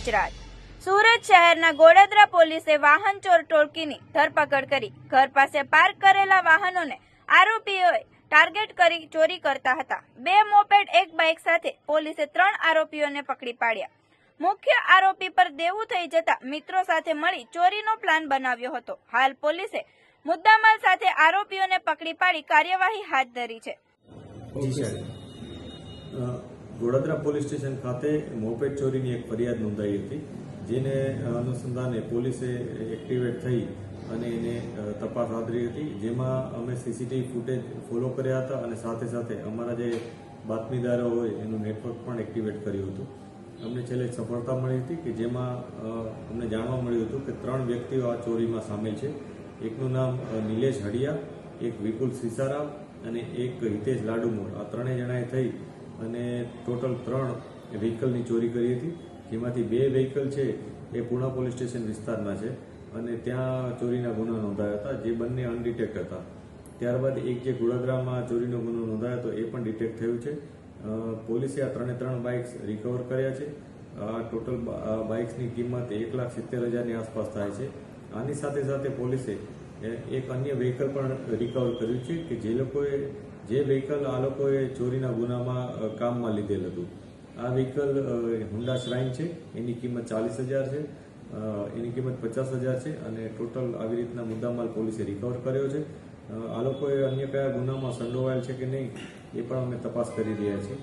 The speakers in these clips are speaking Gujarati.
ગુજરાત. સુરત શહેરના ગોડાદરા પોલીસે વાહન ચોર ટોળકીની ધરપકડ કરી. ઘર પાસે પાર્ક કરેલા વાહનોને આરોપીઓએ ટાર્ગેટ કરી ચોરી કરતા હતા. 2 મોપેડ, 1 બાઇક સાથે પોલીસે 3 આરોપીઓને પકડી પાડ્યા. મુખ્ય આરોપી પર દેવું થઈ જતા મિત્રો સાથે મળી ચોરીનો પ્લાન બનાવ્યો હતો. હાલ પોલીસે મુદ્દામાલ સાથે આરોપીઓને પકડી પાડી કાર્યવાહી હાથ ધરી છે. ગોડાદરા પોલીસ સ્ટેશન ખાતે મોપેડ ચોરીની એક ફરિયાદ નોંધાઈ હતી, જેને અનુસંધાને પોલીસે એક્ટિવેટ થઈ અને એને તપાસ હાથ ધરી હતી, જેમાં અમે સીસીટીવી ફૂટેજ ફોલો કર્યા હતા અને સાથે સાથે અમારા જે બાતમીદારો હોય એનું નેટવર્ક પણ એક્ટિવેટ કર્યું હતું. અમને છેલ્લે સફળતા મળી હતી કે જેમાં અમને જાણવા મળ્યું હતું કે 3 વ્યક્તિઓ આ ચોરીમાં સામેલ છે. એકનું નામ નિલેશ હડિયા, એક વિપુલ સિસારામ અને એક હિતેશ લાડુમોર. આ 3 જણાએ થઈ અને ટોટલ 3 વ્હીકલની ચોરી કરી હતી, જેમાંથી 2 વ્હીકલ છે એ પૂણા પોલીસ સ્ટેશન વિસ્તારના છે અને ત્યાં ચોરીના ગુના નોંધાયા હતા, જે બંને અનડિટેક્ટ હતા. ત્યારબાદ એક જે ગોડાદરામાં ચોરીનો ગુનો નોંધાયો હતો એ પણ ડિટેક્ટ થયું છે. પોલીસે આ 3 બાઇક્સ રિકવર કર્યા છે. આ ટોટલ બાઇક્સની કિંમત 1,70,000ની આસપાસ થાય છે. આની સાથે સાથે પોલીસે એક અન્ય વ્હીકલ પણ રિકવર કર્યું છે કે જે વ્હીકલ આ લોકોએ ચોરીના ગુનામાં કામમાં લીધેલ હતું. આ વ્હીકલ હોન્ડા શ્રાઇન છે, એની કિંમત 40,000 છે, એની કિંમત 50,000 છે અને ટોટલ આવી રીતના મુદ્દામાલ પોલીસે રિકવર કર્યો છે. આ લોકોએ અન્ય કયા ગુનામાં સંડોવાયેલ છે કે નહીં એ પણ અમે તપાસ કરી રહ્યા છીએ.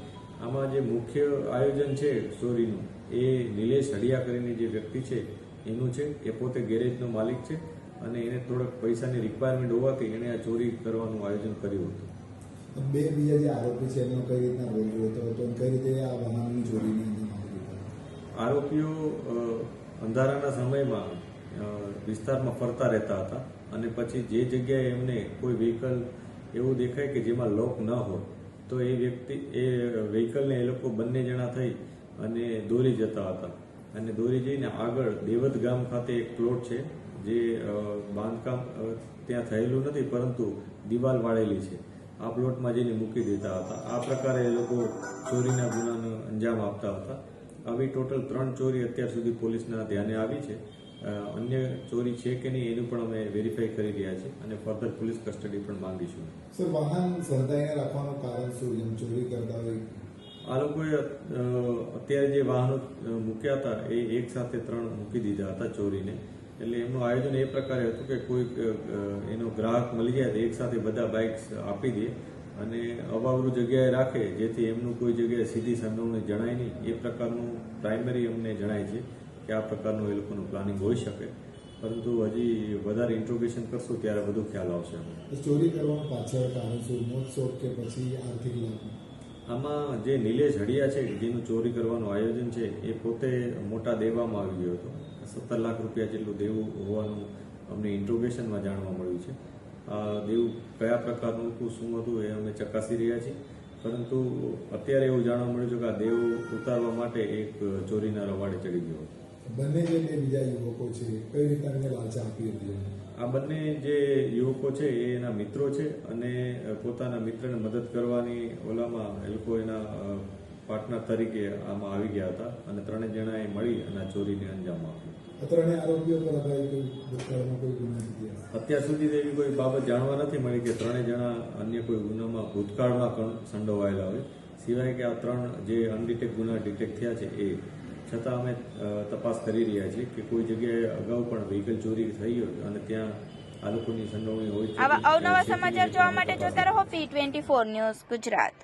આમાં જે મુખ્ય આયોજન છે ચોરીનું એ નિલેશ હડિયા કરીને જે વ્યક્તિ છે એનું છે. એ પોતે ગેરેજનો માલિક છે અને એને થોડોક પૈસાની રિક્વાયરમેન્ટ હોવાથી એણે આ ચોરી કરવાનું આયોજન કર્યું હતું. 2 બીજા જે આરોપી છે એમનો કઈ રીતના રોલ હતો તો કઈ રીતે આ વાહનની ચોરીની આરોપીઓ અંધારાના સમયમાં વિસ્તારમાં ફરતા રહેતા હતા અને પછી જે જગ્યાએ એમને કોઈ વ્હીકલ એવું દેખાય કે જેમાં લોક ન હોય તો એ વ્હીકલને એ લોકો બંને જણા થઈ અને દોરી જતા હતા અને દોરી જઈને આગળ દેવદ ગામ ખાતે એક પ્લોટ છે, જે બાંધકામ ત્યાં થયેલું નથી પરંતુ દિવાલ વાળેલી છે. આ પ્લોટમાં જઈને મૂકી દેતા હતા. આ પ્રકારે એ લોકો ચોરીના ગુનાનો અંજામ આપતા હતા. આવી ટોટલ 3 ચોરી અત્યાર સુધી પોલીસના ધ્યાને આવી છે. અન્ય ચોરી છે કે નહીં એનું પણ અમે વેરીફાઈ કરી રહ્યા છીએ અને ફર્ધર પોલીસ કસ્ટડી પણ માંગીશું. સર, વાહન સર્જાઈને રાખવાનું કારણ શું? જેમ ચોરી કરતા હોય આ લોકોએ અત્યારે જે વાહનો મૂક્યા હતા એ એક સાથે 3 મૂકી દીધા હતા ચોરીને. એટલે એમનું આયોજન એ પ્રકારે હતું કે કોઈ એનો ગ્રાહક મળી જાય તો એક સાથે બધા બાઇક્સ આપી દે અને અવાવરું જગ્યાએ રાખે, જેથી એમનું કોઈ જગ્યાએ સીધી સંડોવણી જણાય નહીં. એ પ્રકારનું પ્રાઇમરી અમને જણાય છે કે આ પ્રકારનું એ લોકોનું પ્લાનિંગ હોઈ શકે, પરંતુ હજી વધારે ઇન્ટ્રોગેશન કરશું ત્યારે બધું ખ્યાલ આવશે. ચોરી કરવાનું પાછળ કારણ શું? મોત શોખ કે પછી આર્થિક લાભ? આમાં જે નિલેશ હડિયા છે જેનું ચોરી કરવાનું આયોજન છે એ પોતે મોટા દેવામાં આવી ગયો હતો. 17 લાખ રૂપિયા જેટલું દેવું હોવાનું અમને ઇન્ટ્રોગેશનમાં જાણવા મળ્યું છે. આ દેવું કયા પ્રકારનું હતું, શું હતું એ અમે ચકાસી રહ્યા છીએ, પરંતુ અત્યારે એવું જાણવા મળ્યું છે કે આ દેવું ઉતારવા માટે એક ચોરીના રવાડે ચડી ગયો હતો. બંને જે 2 બીજા યુવકો છે કઈ રીતે લાલચા આપી હતી? આ બંને જે યુવકો છે એ એના મિત્રો છે અને પોતાના મિત્રને મદદ કરવાની ઓલામાં એ લોકો એના પાર્ટનર તરીકે આમાં આવી ગયા હતા અને 3 જણાએ મળી અને આ ચોરીને અંજામ આપ્યો. 3 આરોપીઓ પર ભૂતકાળમાં કોઈ ગુના નથી? અત્યાર સુધી એવી કોઈ બાબત જાણવા નથી મળી કે 3 જણા અન્ય કોઈ ગુનામાં ભૂતકાળમાં સંડોવાયેલા હોય, સિવાય કે આ 3 જે અનડિટેક્ટ ગુના ડિટેક્ટ થયા છે એ છતાં અમે તપાસ કરી રહ્યા છીએ કે કોઈ જગ્યાએ અગાઉ પણ વ્હીકલ ચોરી થઈ હોય અને ત્યાં આ લોકોની સંડોવણી હોય. આવા અવનવા સમાચાર જોવા માટે જોતા રહો P24 ન્યૂઝ ગુજરાત.